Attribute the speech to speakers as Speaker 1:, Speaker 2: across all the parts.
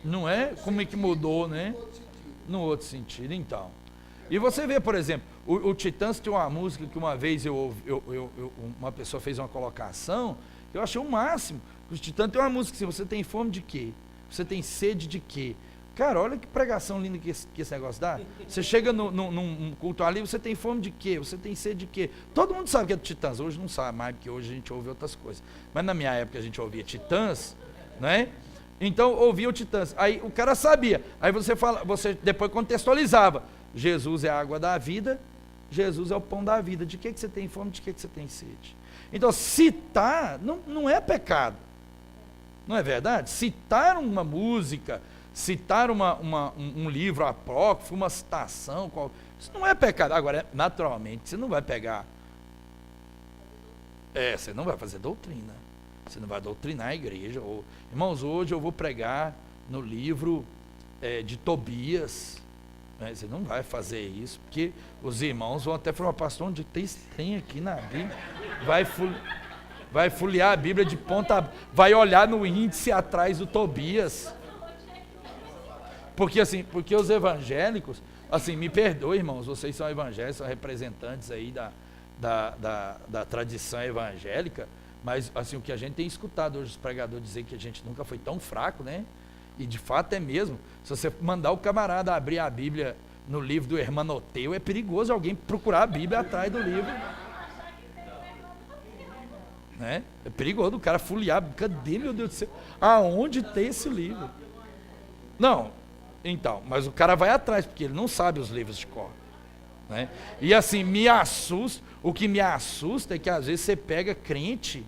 Speaker 1: Não é? Como é que mudou, né? No outro sentido, então. E você vê, por exemplo, o Titãs tem uma música que uma vez uma pessoa fez uma colocação, que eu achei o máximo. Os Titãs tem uma música assim: você tem fome de quê? Você tem sede de quê? Cara, olha que pregação linda que esse negócio dá. Você chega num culto ali, você tem fome de quê? Você tem sede de quê? Todo mundo sabe que é do Titãs. Hoje não sabe mais, porque hoje a gente ouve outras coisas. Mas na minha época a gente ouvia Titãs, né? Então ouvia o Titãs. Aí o cara sabia. Aí você depois contextualizava. Jesus é a água da vida, Jesus é o pão da vida. De que você tem fome, de que você tem sede? Então citar não é pecado. Não é verdade? Citar uma música, citar um livro apócrifo, uma citação, isso não é pecado. Agora, naturalmente, você não vai pegar, você não vai fazer doutrina, você não vai doutrinar a igreja. Irmãos, hoje eu vou pregar no livro de Tobias, né? Você não vai fazer isso, porque os irmãos vão até falar: pastor, onde tem aqui na Bíblia? Vai folhear a Bíblia de ponta, vai olhar no índice atrás do Tobias. Porque os evangélicos, assim, me perdoem, irmãos, vocês são evangélicos, são representantes aí da tradição evangélica, mas assim, o que a gente tem escutado hoje os pregadores dizer que a gente nunca foi tão fraco, né? E de fato é mesmo. Se você mandar o camarada abrir a Bíblia no livro do Hermanoteu, é perigoso alguém procurar a Bíblia atrás do livro. Né? É perigoso o cara folhear. Cadê, meu Deus do céu? Aonde tem esse livro? Não, então, mas o cara vai atrás, porque ele não sabe os livros de cor. Né? E assim, o que me assusta é que às vezes você pega crente.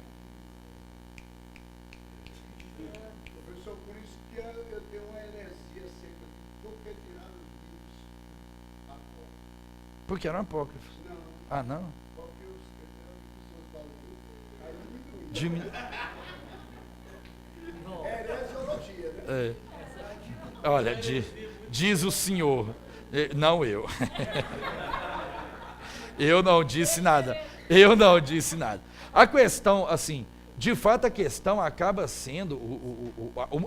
Speaker 2: Professor, por isso que eu tenho uma heresia acerca de por que tirar os livros apócrifos.
Speaker 1: Porque eram apócrifos.
Speaker 2: Não.
Speaker 1: Ah, não?
Speaker 2: Porque os pessoas falam aí diminuiu. Heresiologia, né?
Speaker 1: Olha, diz o senhor, não eu. Eu não disse nada. A questão, assim, de fato a questão acaba sendo,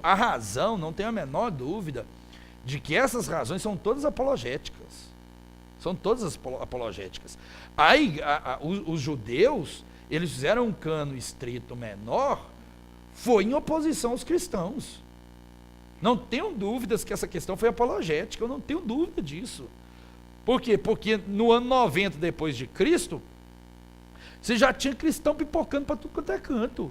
Speaker 1: a razão, não tenho a menor dúvida, de que essas razões são todas apologéticas. São todas apologéticas. Aí, os judeus, eles fizeram um cano estrito menor, foi em oposição aos cristãos. Não tenho dúvidas que essa questão foi apologética, eu não tenho dúvida disso. Por quê? Porque no ano 90 depois de Cristo, você já tinha cristão pipocando para tudo quanto é canto.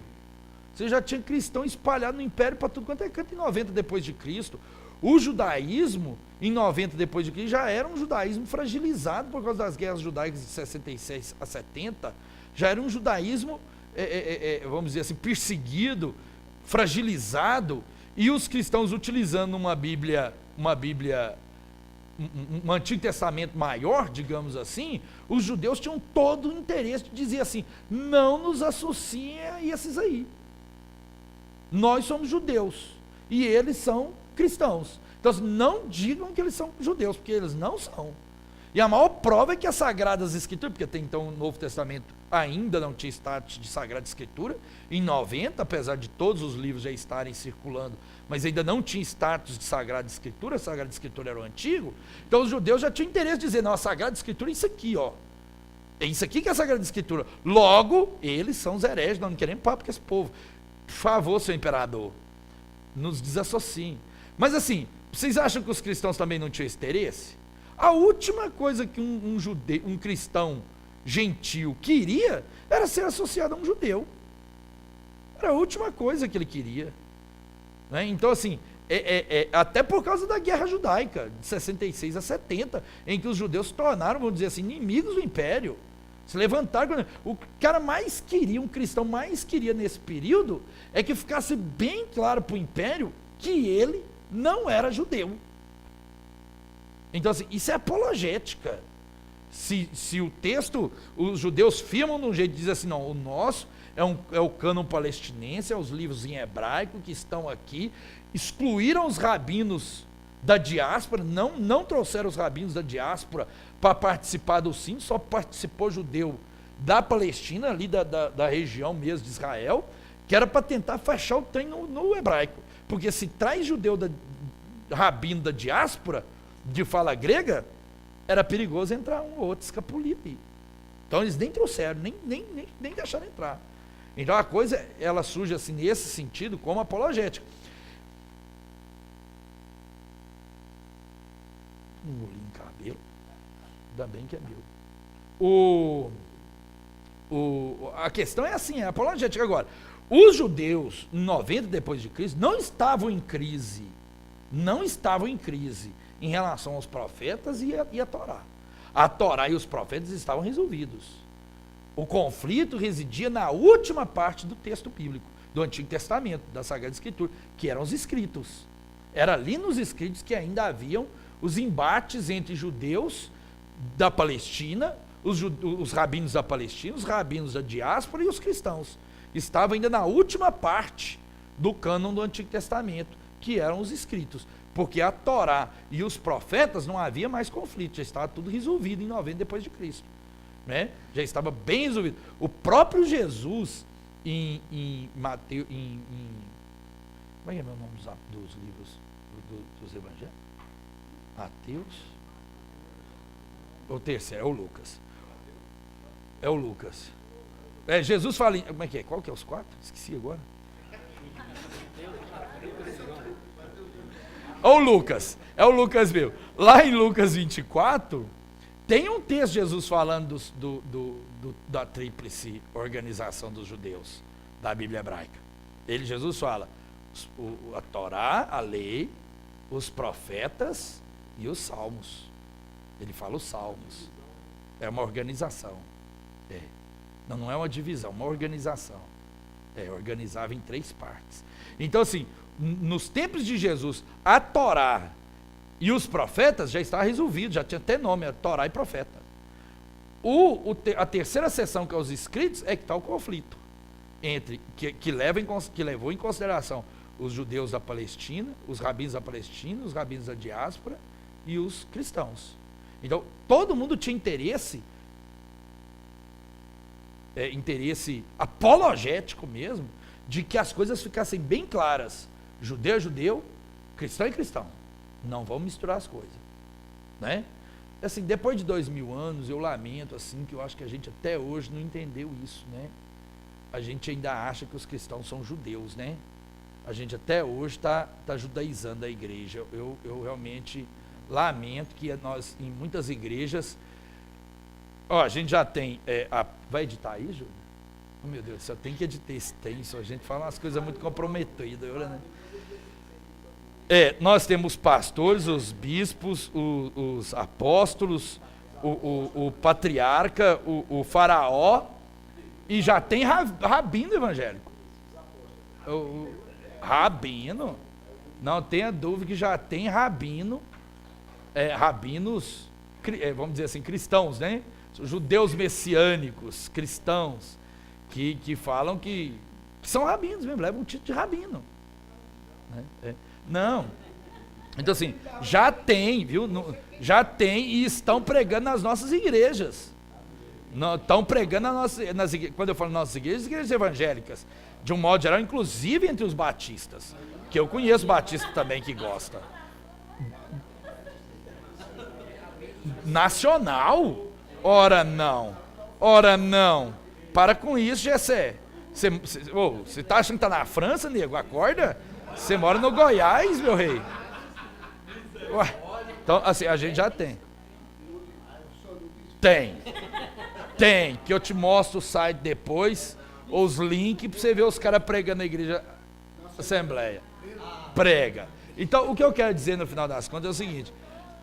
Speaker 1: Você já tinha cristão espalhado no império para tudo quanto é canto em 90 depois de Cristo. O judaísmo, em 90 depois de Cristo, já era um judaísmo fragilizado por causa das guerras judaicas de 66 a 70. Já era um judaísmo, vamos dizer assim, perseguido, fragilizado. E os cristãos utilizando um Antigo Testamento maior, digamos assim, os judeus tinham todo o interesse de dizer assim: não nos associem a esses aí. Nós somos judeus e eles são cristãos. Então não digam que eles são judeus, porque eles não são. E a maior prova é que as Sagradas Escrituras, porque até então o Novo Testamento ainda não tinha status de Sagrada Escritura, em 90, apesar de todos os livros já estarem circulando, mas ainda não tinha status de Sagrada Escritura, a Sagrada Escritura era o Antigo, então os judeus já tinham interesse de dizer: não, a Sagrada Escritura é isso aqui, ó. É isso aqui que é a Sagrada Escritura. Logo, eles são os hereges, não queremos papo com esse povo. Por favor, seu imperador, nos desassociem. Mas assim, vocês acham que os cristãos também não tinham esse interesse? A última coisa que um cristão gentil queria era ser associado a um judeu. Era a última coisa que ele queria. Né? Então, assim, até por causa da guerra judaica, de 66 a 70, em que os judeus se tornaram, vamos dizer assim, inimigos do império. Se levantaram. O cara mais queria, um cristão mais queria nesse período, é que ficasse bem claro para o império que ele não era judeu. Então, assim, isso é apologética. Se o texto, os judeus firmam de um jeito, diz assim: não, o nosso é o cânon palestinense, é os livros em hebraico que estão aqui, excluíram os rabinos da diáspora, não trouxeram os rabinos da diáspora para participar do sim, só participou judeu da Palestina, ali da região mesmo de Israel, que era para tentar fechar o trem no hebraico. Porque se traz judeu rabino da diáspora, de fala grega, era perigoso entrar um ou outro escapulir ali. Então eles nem trouxeram, nem deixaram entrar. Então a coisa, ela surge assim, nesse sentido, como apologética. Um olhinho em cabelo, ainda bem que é meu. A questão é assim, é apologética agora. Os judeus, 90 depois de Cristo, não estavam em crise em relação aos profetas e a Torá. A Torá e os profetas estavam resolvidos. O conflito residia na última parte do texto bíblico, do Antigo Testamento, da Sagrada Escritura, que eram os escritos. Era ali nos escritos que ainda haviam os embates entre judeus da Palestina, os rabinos da Palestina, os rabinos da diáspora e os cristãos. Estava ainda na última parte do cânon do Antigo Testamento, que eram os escritos. Porque a Torá e os profetas não havia mais conflito, já estava tudo resolvido em 90 depois de Cristo. Né? Já estava bem resolvido. O próprio Jesus, em Mateus, como é o nome dos livros dos evangelhos? Mateus? O terceiro, é o Lucas. É o Lucas. Jesus fala, como é que é? Qual que é os 4? Esqueci agora. É o Lucas meu. Lá em Lucas 24, tem um texto de Jesus falando da tríplice organização dos judeus, da Bíblia hebraica. Jesus fala, a Torá, a lei, os profetas e os salmos. Ele fala os salmos. É uma organização. Não é uma divisão, uma organização. Organizava em 3 partes. Então, assim, nos tempos de Jesus, a Torá e os profetas já estava resolvido, já tinha até nome, a Torá e profeta. A terceira seção, que é os escritos, é que está o conflito entre que levou em consideração os judeus da Palestina, os rabinos da Palestina, os rabinos da diáspora e os cristãos. Então, todo mundo tinha interesse apologético mesmo, de que as coisas ficassem bem claras. Judeu é judeu, cristão é cristão. Não vamos misturar as coisas. Né? Assim, depois de 2000 anos, eu lamento assim, que eu acho que a gente até hoje não entendeu isso. Né? A gente ainda acha que os cristãos são judeus. Né? A gente até hoje está judaizando a igreja. Eu realmente lamento que nós, em muitas igrejas, a gente já tem, vai editar aí, Júlio? Oh, meu Deus, só tem que editar esse texto, a gente fala umas coisas muito comprometidas, né? Nós temos pastores, os bispos, os apóstolos, o patriarca, o faraó, e já tem rabino evangélico. Rabino, não tenha dúvida que já tem rabinos, vamos dizer assim, cristãos, né? Judeus messiânicos, cristãos, que falam que são rabinos mesmo, levam um título de rabino. Né? Não. Então assim, já tem, viu? Já tem e estão pregando nas nossas igrejas. Estão pregando nas igrejas, quando eu falo nossas igrejas evangélicas, de um modo geral, inclusive entre os batistas, que eu conheço batista também que gosta. Nacional? Ora não. Para com isso, Gessé. Você tá achando que tá na França, nego? Acorda. Você mora no Goiás, meu rei. Ué, então, assim, a gente já tem. Tem. Que eu te mostro o site depois, os links, pra você ver os caras pregando na igreja Assembleia. Prega. Então, o que eu quero dizer no final das contas é o seguinte.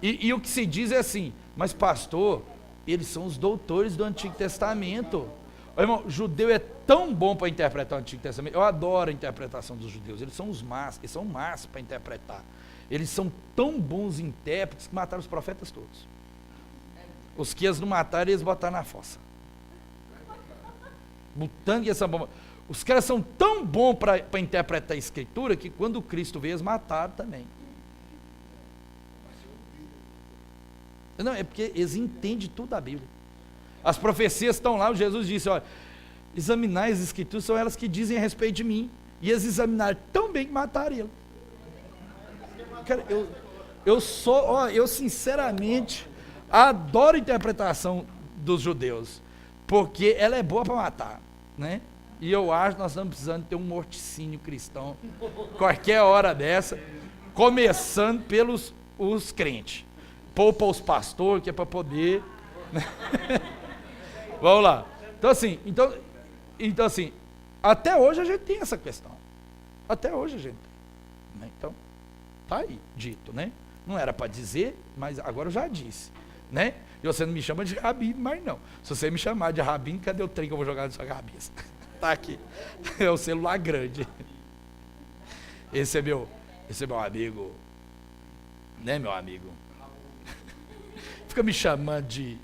Speaker 1: E o que se diz é assim, mas pastor, eles são os doutores do Antigo Testamento. Irmão, judeu é tão bom para interpretar o Antigo Testamento. Eu adoro a interpretação dos judeus. Eles são eles são massa para interpretar. Eles são tão bons intérpretes que mataram os profetas todos. Os que eles não mataram, eles botaram na fossa. Botando que essa bomba. Os caras são tão bons para interpretar a Escritura que quando Cristo veio, eles mataram também. Não, é porque eles entendem tudo da Bíblia. As profecias estão lá, Jesus disse, olha, examinar as Escrituras, são elas que dizem a respeito de mim. E eles examinaram tão bem que mataram ele. Cara, eu sinceramente adoro a interpretação dos judeus, porque ela é boa para matar, né? E eu acho que nós estamos precisando ter um morticínio cristão, qualquer hora dessa, começando pelos os crentes. Poupa os pastores, que é para poder... né? Vamos lá. Então assim, até hoje a gente tem essa questão. Até hoje a gente tem. Né? Então, tá aí, dito, né? Não era para dizer, mas agora eu já disse, né? E você não me chama de Rabino, mas não. Se você me chamar de Rabino, cadê o trem que eu vou jogar na sua cabeça? Tá aqui. É o celular grande. Esse é meu amigo. Né, meu amigo? Fica me chamando de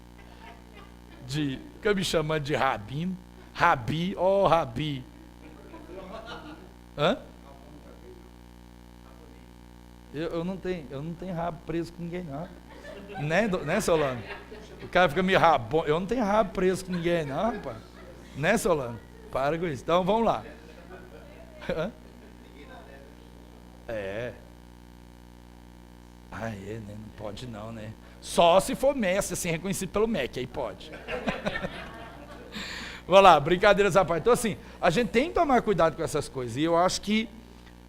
Speaker 1: Rabino. Rabi, Rabi. Hã? Eu não tenho rabo preso com ninguém, não. Né, Solano? O cara fica me rabando. Eu não tenho rabo preso com ninguém, não, rapaz. Né, Solano? Para com isso. Então, vamos lá. Hã? Né? Não pode não, né? Só se for mestre, assim, reconhecido pelo MEC, aí pode. Vamos lá, brincadeiras à parte. Então, assim, a gente tem que tomar cuidado com essas coisas. E eu acho que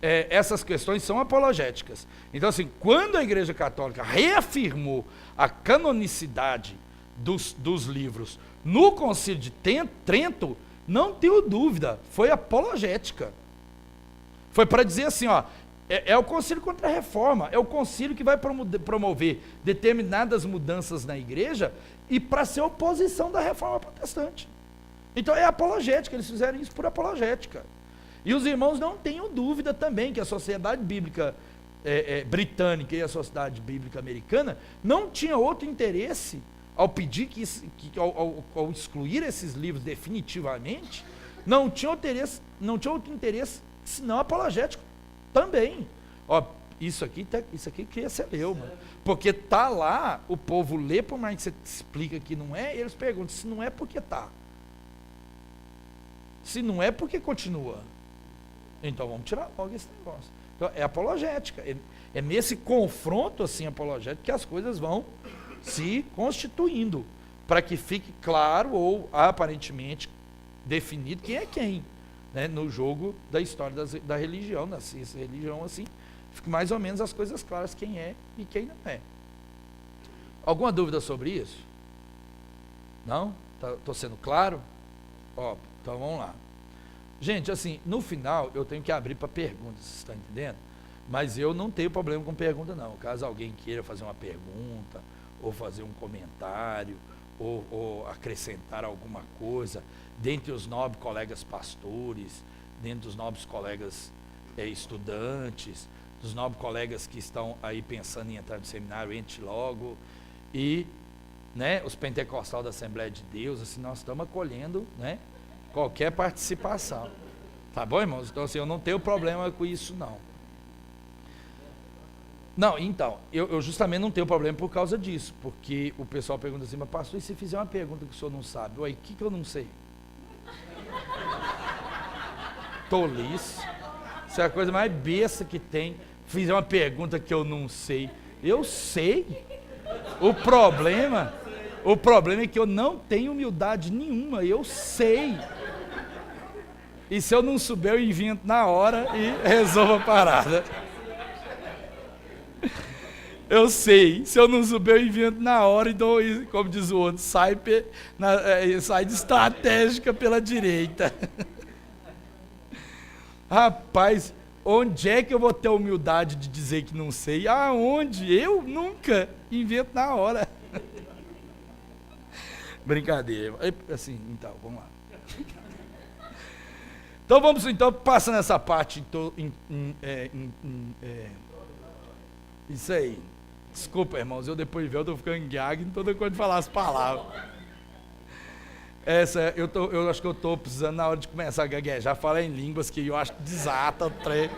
Speaker 1: essas questões são apologéticas. Então, assim, quando a Igreja Católica reafirmou a canonicidade dos livros no Concílio de Trento, não tenho dúvida, foi apologética. Foi para dizer assim, ó, é o concílio contra a reforma, é o concílio que vai promover determinadas mudanças na igreja e para ser oposição da reforma protestante. Então é apologética, eles fizeram isso por apologética. E os irmãos não tenham dúvida também que a Sociedade Bíblica Britânica e a Sociedade Bíblica Americana não tinham outro interesse ao pedir ao excluir esses livros definitivamente, não tinha outro interesse senão apologético também. Ó, isso aqui queria ser leu, mano. Porque tá lá, o povo lê, por mais que você explica que não é, eles perguntam, se não é, por que tá? Se não é, por que continua? Então vamos tirar logo esse negócio. Então, é apologética. É nesse confronto assim apologético que as coisas vão se constituindo, para que fique claro ou aparentemente definido quem é quem, né, no jogo da história da religião, da ciência da religião, assim, fica mais ou menos as coisas claras, quem é e quem não é. Alguma dúvida sobre isso? Não? Estou sendo claro? Ó, então vamos lá. Gente, assim, no final eu tenho que abrir para perguntas, você está entendendo? Mas eu não tenho problema com pergunta não. Caso alguém queira fazer uma pergunta, ou fazer um comentário, ou acrescentar alguma coisa, dentre os nobres colegas pastores, dentre os nobres colegas estudantes, dos nobres colegas que estão aí pensando em entrar no seminário, entre logo, e, né, os pentecostais da Assembleia de Deus, assim, nós estamos acolhendo, né, qualquer participação. Tá bom, irmãos? Então, assim, eu não tenho problema com isso, não. Não, então, eu justamente não tenho problema por causa disso, porque o pessoal pergunta assim, mas pastor, e se fizer uma pergunta que o senhor não sabe? Ué, o que eu não sei? Tolice. Isso é a coisa mais besta que tem. Fizer uma pergunta que eu não sei. Eu sei. O problema é que eu não tenho humildade nenhuma, eu sei. E se eu não souber, eu invento na hora e resolvo a parada. Eu sei, se eu não souber, eu invento na hora, então, como diz o outro, sai de estratégica pela direita. Rapaz, onde é que eu vou ter a humildade de dizer que não sei? Aonde? Eu nunca invento na hora. Brincadeira. Assim, então, vamos lá. Então vamos, passando essa parte, isso aí. Desculpa, irmãos, eu depois de ver, eu estou ficando gago e não estou dando conta de falar as palavras. Eu acho que eu estou precisando, na hora de começar a gaguejar, falar em línguas que eu acho que desata o trem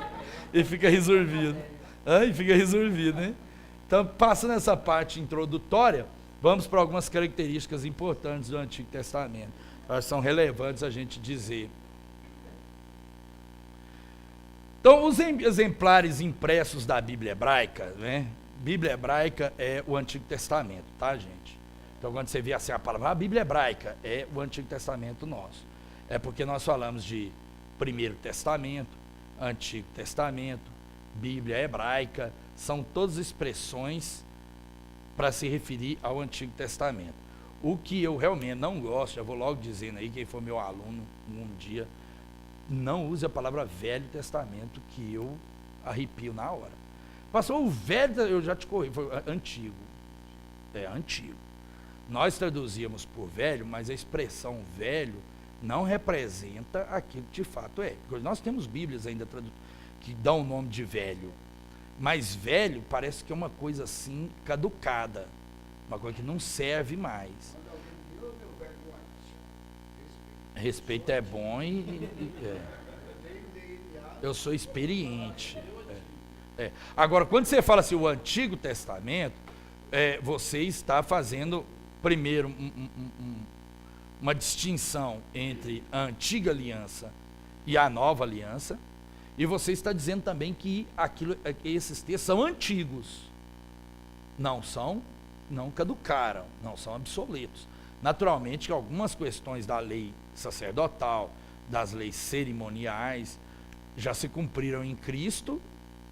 Speaker 1: e fica resolvido. E fica resolvido, né? Então, passando essa parte introdutória, vamos para algumas características importantes do Antigo Testamento. Elas são relevantes a gente dizer. Então, os exemplares impressos da Bíblia Hebraica, né? Bíblia Hebraica é o Antigo Testamento, tá, gente? Então, quando você vê assim a palavra, a Bíblia Hebraica é o Antigo Testamento nosso. É porque nós falamos de Primeiro Testamento, Antigo Testamento, Bíblia Hebraica, são todas expressões para se referir ao Antigo Testamento. O que eu realmente não gosto, já vou logo dizendo aí, quem for meu aluno um dia, não use a palavra Velho Testamento, que eu arrepio na hora. Pastor, o Velho, eu já te corri, foi antigo. É antigo. Nós traduzíamos por velho, mas a expressão velho não representa aquilo que de fato é. Nós temos Bíblias ainda que dão o nome de velho, mas velho parece que é uma coisa assim caducada, uma coisa que não serve mais. Respeito é bom eu sou experiente. Agora, quando você fala assim, o Antigo Testamento, você está fazendo primeiro uma distinção entre a Antiga Aliança e a Nova Aliança, e você está dizendo também que esses textos são antigos, não caducaram, não são obsoletos. Naturalmente que algumas questões da lei sacerdotal, das leis cerimoniais, já se cumpriram em Cristo,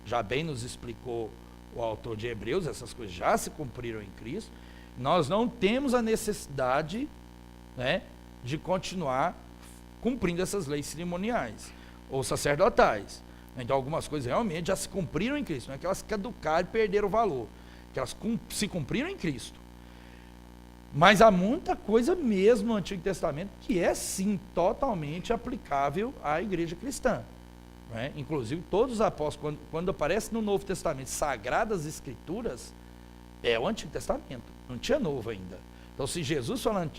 Speaker 1: já bem nos explicou o autor de Hebreus, essas coisas já se cumpriram em Cristo. Nós não temos a necessidade, né, de continuar cumprindo essas leis cerimoniais ou sacerdotais. Então algumas coisas realmente já se cumpriram em Cristo, não é que elas caducaram e perderam o valor, que elas se cumpriram em Cristo. Mas há muita coisa mesmo no Antigo Testamento que é sim totalmente aplicável à igreja cristã. Né? Inclusive todos os apóstolos, quando aparece no Novo Testamento Sagradas Escrituras, é o Antigo Testamento, não tinha Novo ainda. Então se Jesus fala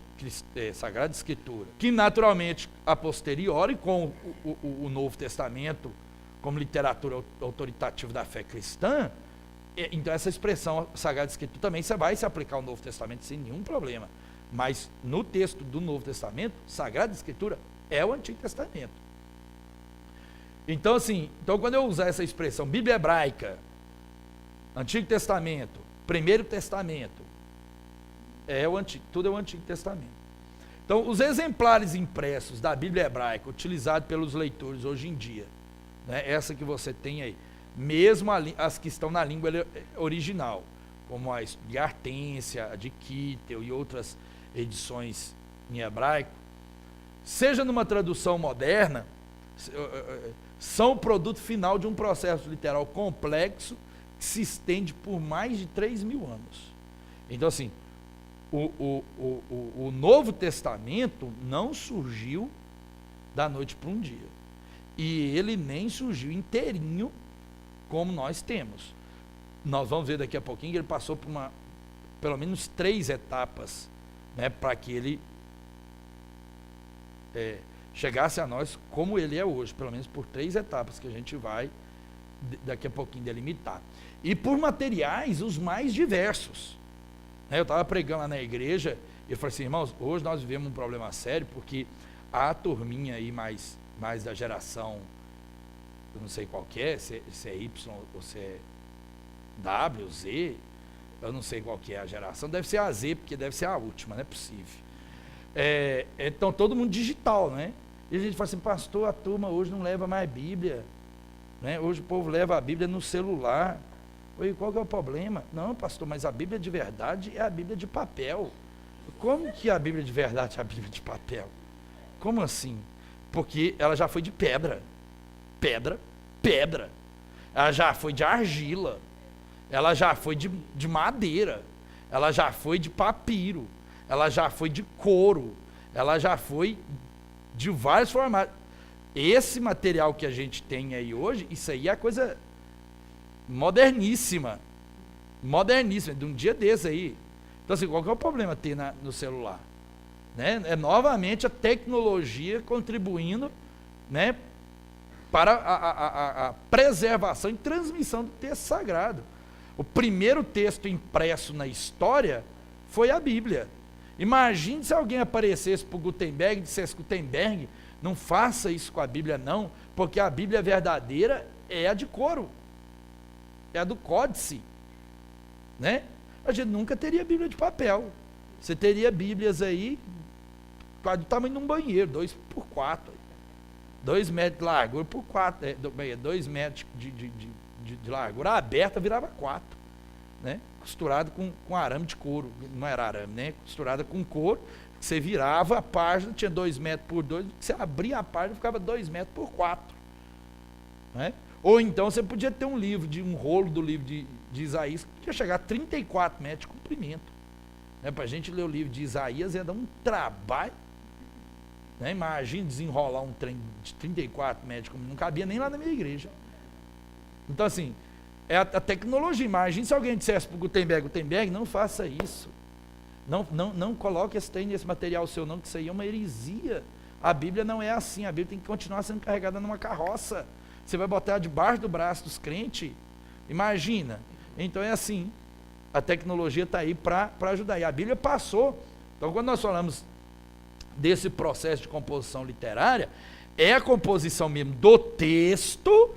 Speaker 1: Sagrada Escritura, que naturalmente a posteriori com o Novo Testamento como literatura autoritativa da fé cristã, então essa expressão Sagrada Escritura também você vai se aplicar ao Novo Testamento sem nenhum problema. Mas no texto do Novo Testamento, Sagrada Escritura é o Antigo Testamento. Então assim, quando eu usar essa expressão Bíblia Hebraica, Antigo Testamento, Primeiro Testamento, tudo é o Antigo Testamento. Então os exemplares impressos da Bíblia Hebraica utilizados pelos leitores hoje em dia, né, essa que você tem aí, mesmo as que estão na língua original, como a de Artência, a de Kittel e outras edições em hebraico, seja numa tradução moderna, são o produto final de um processo literal complexo que se estende por mais de 3.000 anos. Então assim, o Novo Testamento não surgiu da noite para um dia, e ele nem surgiu inteirinho como nós temos. Nós vamos ver daqui a pouquinho que ele passou por pelo menos 3 etapas, né, para que ele chegasse a nós como ele é hoje, pelo menos por 3 etapas que a gente vai daqui a pouquinho delimitar. E por materiais os mais diversos. Eu estava pregando lá na igreja e eu falei assim, irmãos, hoje nós vivemos um problema sério, porque a turminha aí mais da geração, eu não sei qual que é, se é Y ou se é W, Z, eu não sei qual que é a geração, deve ser a Z, porque deve ser a última, não é possível. Então todo mundo digital, né? E a gente fala assim, pastor, a turma hoje não leva mais Bíblia, né? Hoje o povo leva a Bíblia no celular. Oi, qual que é o problema? Não, pastor, mas a Bíblia de verdade é a Bíblia de papel. Como que a Bíblia de verdade é a Bíblia de papel? Como assim? Porque ela já foi de pedra. Ela já foi de argila. Ela já foi de madeira. Ela já foi de papiro. Ela já foi de couro. Ela já foi de vários formatos. Esse material que a gente tem aí hoje, isso aí é a coisa moderníssima, de um dia desse aí. Então assim, qual que é o problema ter no celular? Né? É novamente a tecnologia contribuindo, né, para a preservação e transmissão do texto sagrado. O primeiro texto impresso na história foi a Bíblia. Imagine se alguém aparecesse para o Gutenberg e dissesse, Gutenberg, não faça isso com a Bíblia não, porque a Bíblia verdadeira é a de couro, é a do códice, né? A gente nunca teria Bíblia de papel. Você teria Bíblias aí, quase do tamanho de um banheiro, 2x4, 2 metros de largura por 4, 2 metros de largura, aberta virava 4, né? Costurado com arame de couro, não era arame, né? Costurada com couro, você virava a página, tinha 2 metros por 2, você abria a página, ficava 2 metros por 4, né? Ou então você podia ter um rolo do livro de Isaías, que podia chegar a 34 metros de comprimento, né? Para a gente ler o livro de Isaías ia dar um trabalho, né? Imagina desenrolar um trem de 34 metros de comprimento, não cabia nem lá na minha igreja. Então assim, é a tecnologia. Imagina se alguém dissesse para o Gutenberg, não faça isso, não coloque esse trem nesse material seu não, que isso aí é uma heresia. A Bíblia não é assim, a Bíblia tem que continuar sendo carregada numa carroça, você vai botar debaixo do braço dos crentes, imagina. Então é assim, a tecnologia está aí para ajudar, e a Bíblia passou. Então quando nós falamos desse processo de composição literária, é a composição mesmo do texto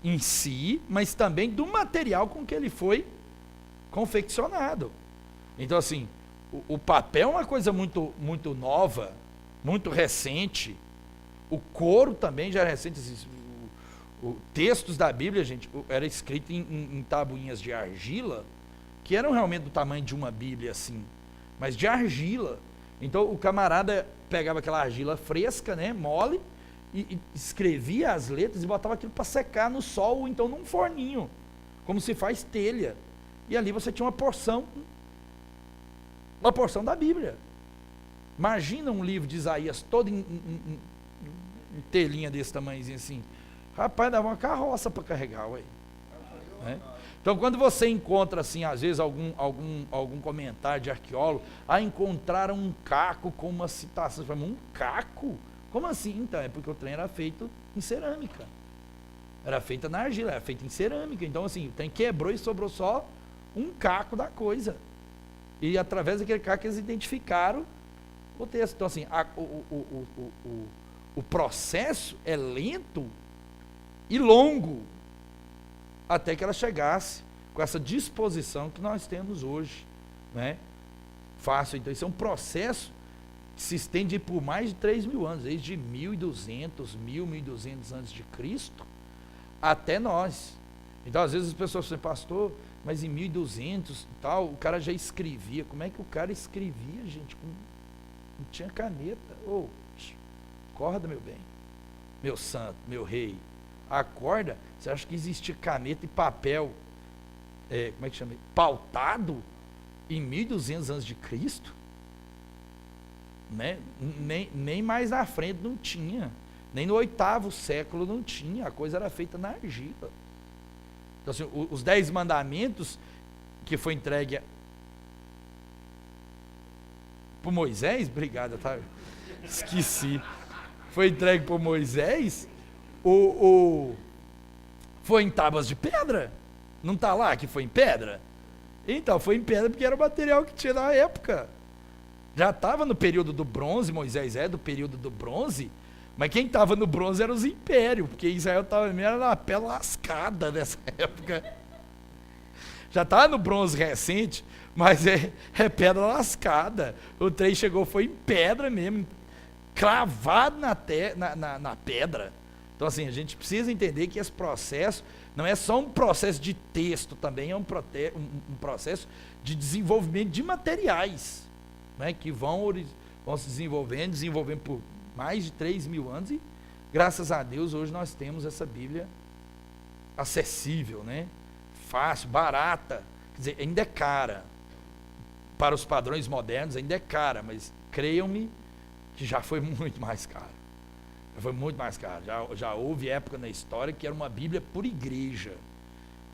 Speaker 1: em si, mas também do material com que ele foi confeccionado. Então assim, o papel é uma coisa muito, muito nova, muito recente, o couro também já é recente. Textos da Bíblia, gente, era escrito em tabuinhas de argila, que eram realmente do tamanho de uma Bíblia assim, mas de argila. Então o camarada pegava aquela argila fresca, né, mole, e escrevia as letras e botava aquilo para secar no sol, ou então num forninho, como se faz telha. E ali você tinha uma porção da Bíblia. Imagina um livro de Isaías todo em telhinha desse tamanhozinho assim. Rapaz, dava uma carroça para carregar, ué. Né? Então, quando você encontra, assim, às vezes, algum comentário de arqueólogo, encontraram um caco com uma citação. Você fala, um caco? Como assim? Então, é porque o trem era feito em cerâmica. Era feita na argila, era feito em cerâmica. Então, assim, o trem quebrou e sobrou só um caco da coisa. E através daquele caco eles identificaram o texto. Então, assim, o processo é lento e longo, até que ela chegasse com essa disposição que nós temos hoje, né? Fácil. Então, isso é um processo que se estende por mais de 3.000 anos, desde 1.200, 1.200 antes de Cristo, até nós. Então, às vezes as pessoas falam, pastor, mas em 1.200 e tal, o cara já escrevia. Como é que o cara escrevia, gente? Não tinha caneta. Acorda, meu bem, meu santo, meu rei. Acorda. Você acha que existia caneta e papel, como é que chama? Pautado em 1.200 antes de Cristo? Né? Nem mais na frente não tinha. Nem no 8º século não tinha. A coisa era feita na argila. Então, assim, os 10 mandamentos que foi entregue para Moisés, obrigado, tá? Esqueci. Foi entregue por Moisés, foi em tábuas de pedra. Não está lá que foi em pedra? Então, foi em pedra porque era o material que tinha na época. Já estava no período do bronze, Moisés é do período do bronze, mas quem estava no bronze eram os impérios, porque Israel estava na pele lascada nessa época. Já estava no bronze recente, mas é pedra lascada. O trem chegou, foi em pedra mesmo, cravado na pedra. Então, assim, a gente precisa entender que esse processo não é só um processo de texto, também é um processo de desenvolvimento de materiais, né, que vão se desenvolvendo por mais de 3.000 anos, e graças a Deus hoje nós temos essa Bíblia acessível, né, fácil, barata. Quer dizer, ainda é cara, para os padrões modernos ainda é cara, mas creiam-me que já foi muito mais caro. Foi muito mais caro. Já houve época na história que era uma Bíblia por igreja,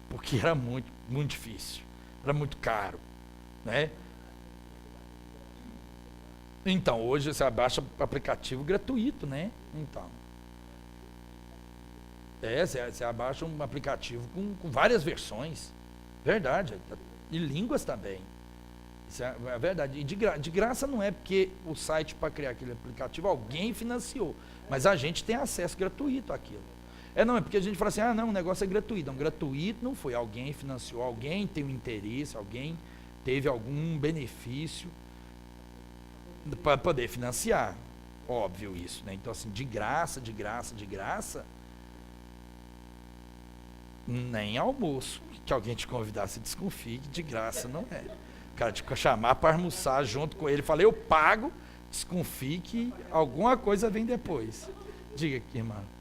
Speaker 1: porque era muito, muito difícil, era muito caro, né? Então, hoje você baixa o aplicativo gratuito, né? Então, você abaixa um aplicativo com várias versões, verdade, e línguas também. Isso é verdade. E de graça não é, porque o site para criar aquele aplicativo alguém financiou, mas a gente tem acesso gratuito àquilo. Não, é porque a gente fala assim, não, o negócio é gratuito. Não, gratuito não foi. Alguém financiou, alguém tem um interesse, alguém teve algum benefício para poder financiar. Óbvio isso, né? Então, assim, de graça, nem almoço que alguém te convidasse, desconfie que de graça não é. O cara te chamar para almoçar junto com ele, falei, eu pago, desconfie que alguma coisa vem depois. Diga aqui, irmão.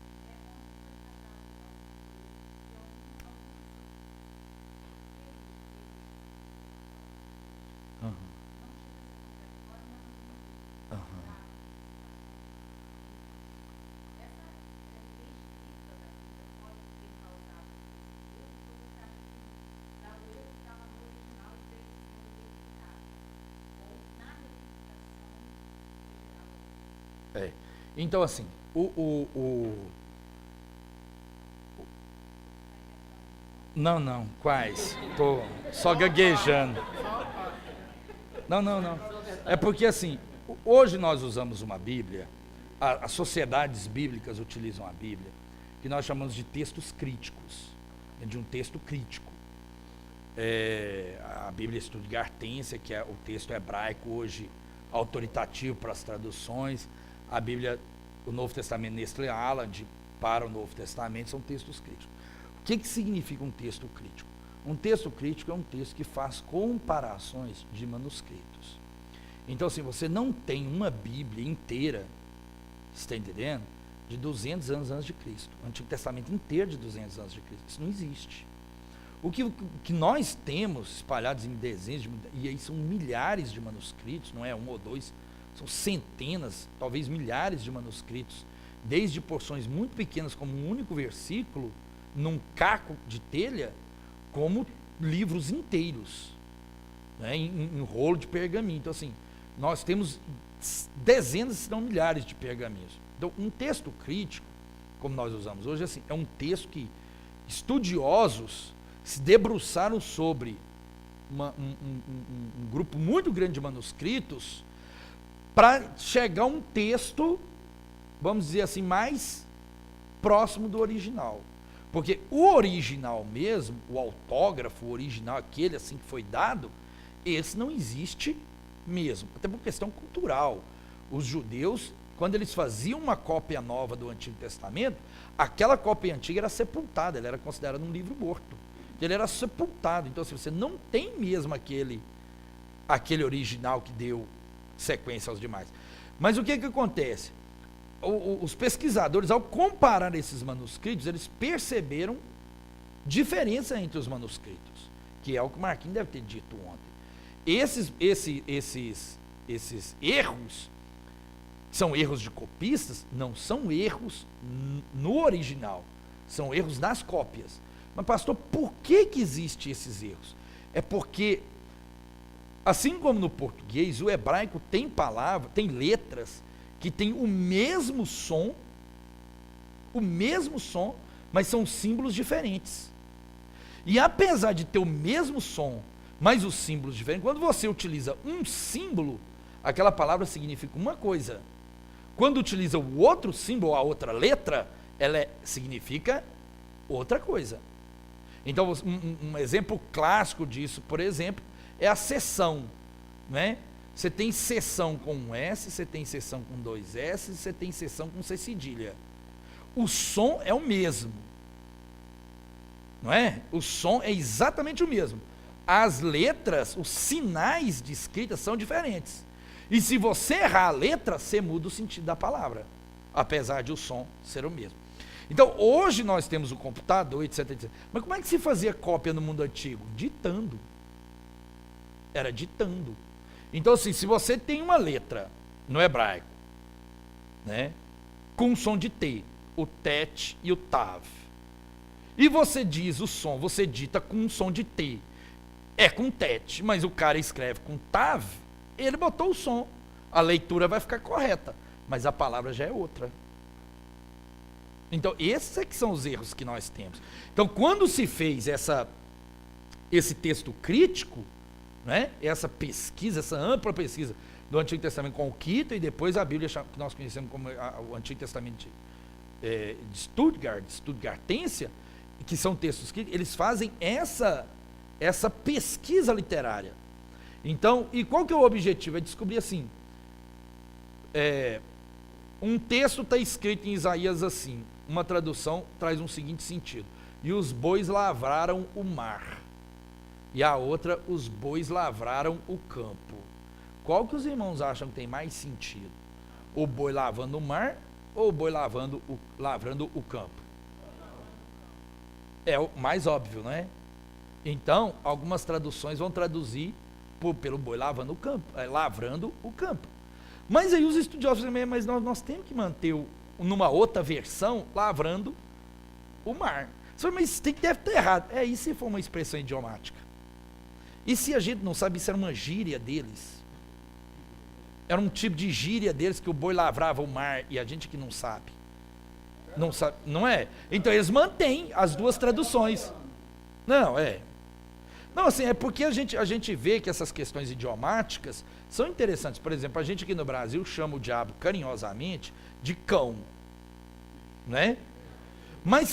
Speaker 1: Então, assim, Não, quais? Tô só gaguejando. Não. É porque, assim, hoje nós usamos uma Bíblia, as sociedades bíblicas utilizam a Bíblia, que nós chamamos de textos críticos, de um texto crítico. A Bíblia Stuttgartense, que é o texto hebraico hoje autoritativo para as traduções, a Bíblia, o Novo Testamento Nestlé Aland para o Novo Testamento são textos críticos. O que significa um texto crítico? Um texto crítico é um texto que faz comparações de manuscritos. Então, assim, você não tem uma Bíblia inteira, você está entendendo? De 200 anos antes de Cristo. O Antigo Testamento inteiro de 200 anos de Cristo. Isso não existe. O que nós temos espalhados em dezenas, e aí são milhares de manuscritos, não é um ou dois, são centenas, talvez milhares de manuscritos, desde porções muito pequenas, como um único versículo, num caco de telha, como livros inteiros, né, em rolo de pergaminho. Então, assim, nós temos dezenas, se não milhares de pergaminhos. Então, um texto crítico, como nós usamos hoje, assim, é um texto que estudiosos se debruçaram sobre um grupo muito grande de manuscritos, para chegar a um texto, vamos dizer assim, mais próximo do original. Porque o original mesmo, o autógrafo original, aquele assim que foi dado, esse não existe mesmo, até por questão cultural. Os judeus, quando eles faziam uma cópia nova do Antigo Testamento, aquela cópia antiga era sepultada, ela era considerada um livro morto. Ele era sepultado. Então, se você não tem mesmo aquele original que deu sequência aos demais. Mas o que acontece? Os pesquisadores, ao comparar esses manuscritos, eles perceberam diferença entre os manuscritos, que é o que o Marquinhos deve ter dito ontem. Esses erros, são erros de copistas, não são erros no original, são erros nas cópias. Mas, pastor, por que existem esses erros? É porque, assim como no português, o hebraico tem tem letras que têm o mesmo som, mas são símbolos diferentes. E apesar de ter o mesmo som, mas os símbolos diferentes, quando você utiliza um símbolo, aquela palavra significa uma coisa. Quando utiliza o outro símbolo, a outra letra, ela significa outra coisa. Então, um exemplo clássico disso, por exemplo, é a seção, né? Você tem seção com um S, você tem seção com dois S, você tem seção com C cedilha. O som é o mesmo, não é? O som é exatamente o mesmo. As letras, os sinais de escrita são diferentes. E se você errar a letra, você muda o sentido da palavra, apesar de o som ser o mesmo. Então, hoje nós temos o computador, etc, etc. Mas como é que se fazia cópia no mundo antigo? Ditando. Era ditando. Então, assim, se você tem uma letra no hebraico, né, com um som de T, o tet e o tav, e você diz o som, você dita com um som de T, é com tet, mas o cara escreve com tav, ele botou o som, a leitura vai ficar correta, mas a palavra já é outra. Então, esses é que são os erros que nós temos. Então, quando se fez esse texto crítico, né, essa pesquisa, essa ampla pesquisa do Antigo Testamento com o Quito, e depois a Bíblia que nós conhecemos como o Antigo Testamento de Stuttgart, Stuttgartensia, que são textos que eles fazem essa pesquisa literária. Então, e qual que é o objetivo? É descobrir assim, um texto está escrito em Isaías assim, uma tradução traz um seguinte sentido: e os bois lavraram o mar, e a outra, os bois lavraram o campo. Qual que os irmãos acham que tem mais sentido? O boi lavando o mar ou o boi lavrando o campo? É o mais óbvio, não é? Então, algumas traduções vão traduzir pelo boi lavrando o campo. Mas aí os estudiosos dizem, mas nós temos que manter, numa outra versão, lavrando o mar. Você fala, mas isso deve estar errado. E se for uma expressão idiomática? E se a gente não sabe, isso era uma gíria deles? Era um tipo de gíria deles que o boi lavrava o mar e a gente que não sabe. Não sabe, não é? Então eles mantêm as duas traduções. Não, Não, assim, é porque a gente vê que essas questões idiomáticas são interessantes. Por exemplo, a gente aqui no Brasil chama o diabo carinhosamente de cão, né? Mas